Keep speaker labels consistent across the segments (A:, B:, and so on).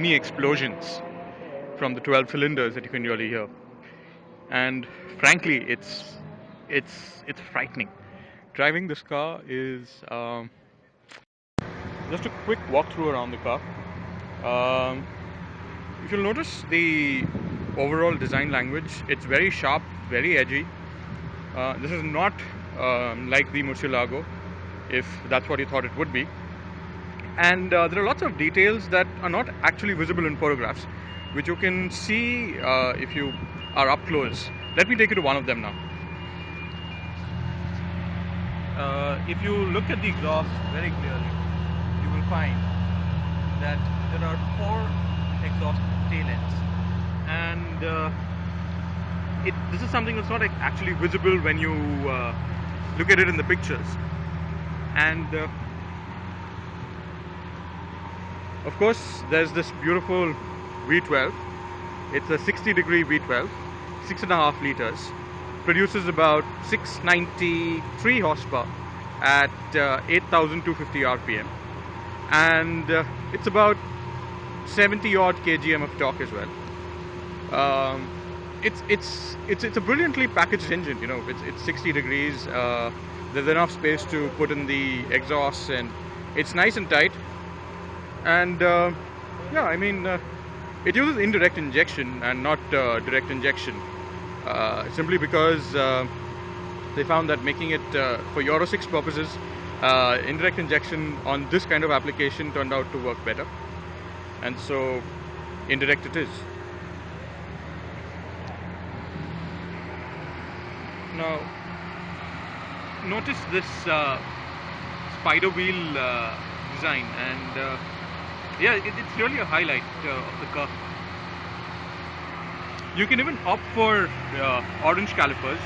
A: mini explosions from the 12 cylinders that you can really hear. And frankly, it's frightening. Driving this car is just a quick walkthrough around the car. If you'll notice the overall design language, it's very sharp, very edgy. This is not like the Murcielago, if that's what you thought it would be. And there are lots of details that are not actually visible in photographs, which you can see if you are up close. Let me take you to one of them now. If you look at the exhaust very clearly, you will find that there are 4 exhaust tail ends, and this is something that's not actually visible when you look at it in the pictures. And of course, there's this beautiful V12. It's a 60-degree V12, 6.5 liters, produces about 693 horsepower at 8,250 RPM, and it's about 70 odd kgm of torque as well. It's a brilliantly packaged engine. You know, it's 60 degrees. There's enough space to put in the exhaust, and it's nice and tight. And yeah, I mean, it uses indirect injection and not direct injection, simply because they found that making it for Euro 6 purposes, indirect injection on this kind of application turned out to work better, and so indirect it is. Now, notice this spider wheel design, and yeah, it's really a highlight of the car. You can even opt for orange calipers,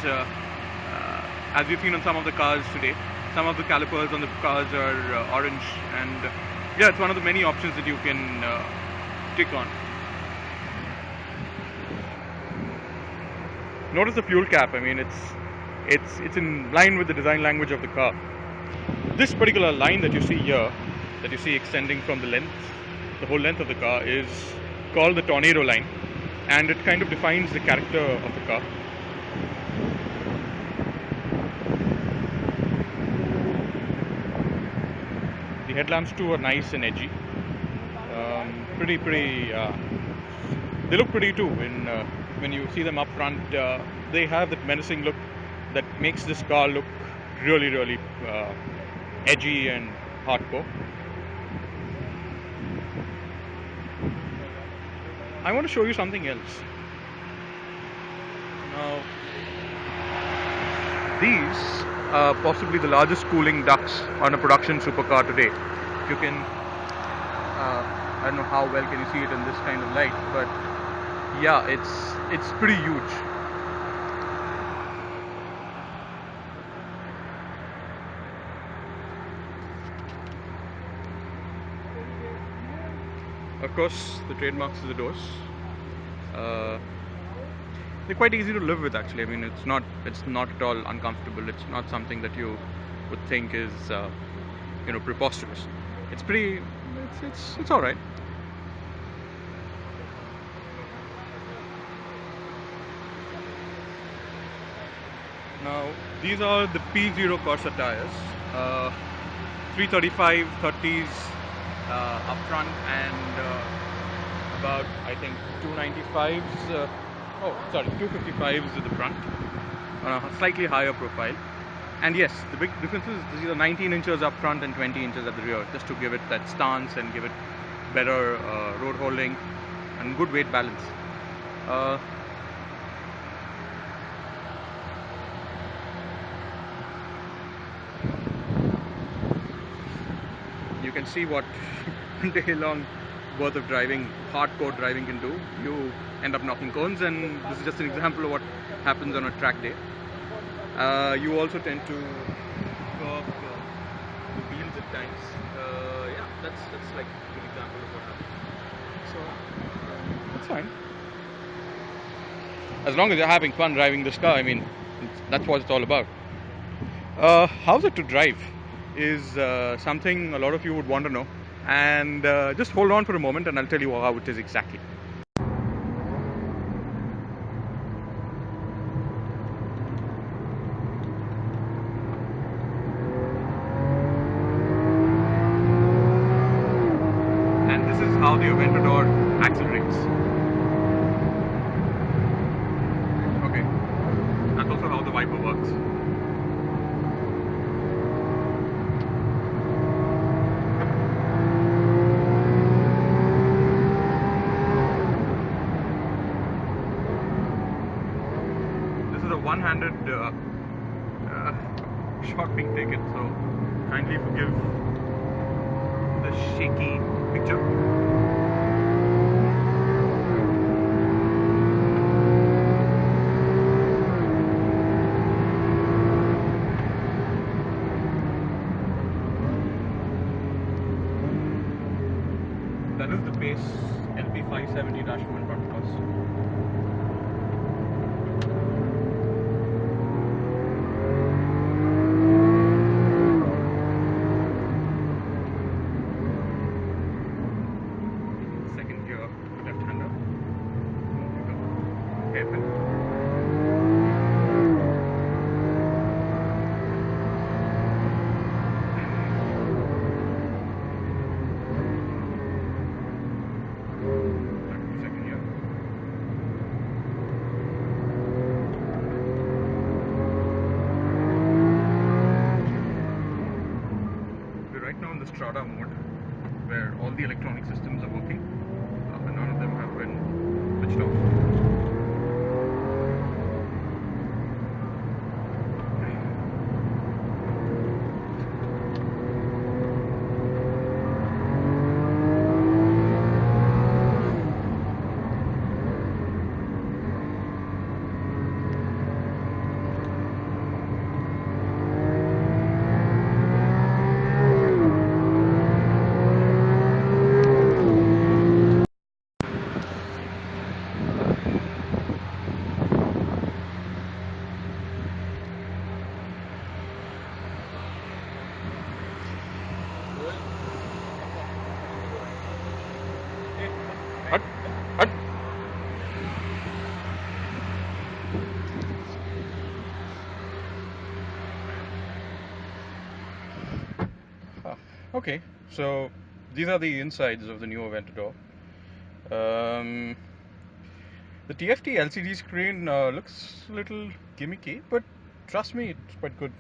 A: as you've seen on some of the cars today. Some of the calipers on the cars are orange, and yeah, it's one of the many options that you can tick on. Notice the fuel cap. I mean, it's in line with the design language of the car. This particular line that you see here, that you see extending from the whole length of the car, is called the tornado line, and it kind of defines the character of the car. The headlamps too are nice and edgy. Pretty. They look pretty too. When you see them up front, they have that menacing look that makes this car look really edgy and hardcore. I want to show you something else. Now, these are possibly the largest cooling ducts on a production supercar today. You can, I don't know how well can you see it in this kind of light, but yeah, it's pretty huge. Of course, the trademarks are the doors. They're quite easy to live with, actually. I mean, it's not at all uncomfortable. It's not something that you would think is preposterous. It's pretty. It's all right. Now, these are the P0 Corsa tires, 335 30s up front, and about, I think, 295s, 255s at the front, on a slightly higher profile. And yes, the big difference is these are 19 inches up front and 20 inches at the rear, just to give it that stance and give it better road holding and good weight balance. You can see what day long worth of driving, hardcore driving, can do. You end up knocking cones, and this is just an example of what happens on a track day. You also tend to curb the wheels at times. Yeah, that's like a good example of what happens. So that's fine. As long as you're having fun driving this car, I mean, that's what it's all about. How's it to drive is something a lot of you would want to know, and just hold on for a moment and I'll tell you how it is exactly. And this is how the Aventador accelerates. Okay, that's also how the wiper works. This is a one-handed shot being taken, so kindly forgive the shaky picture. That is the base LP570-1 broadcast. Second gear, left-hander. Hairpin. Second gear. We're right now in the Strada mode, where all the electronic systems are working, and none of them have been switched off. Hut, hut. Okay, so these are the insides of the new Aventador. The TFT LCD screen looks a little gimmicky, but trust me, it's quite good.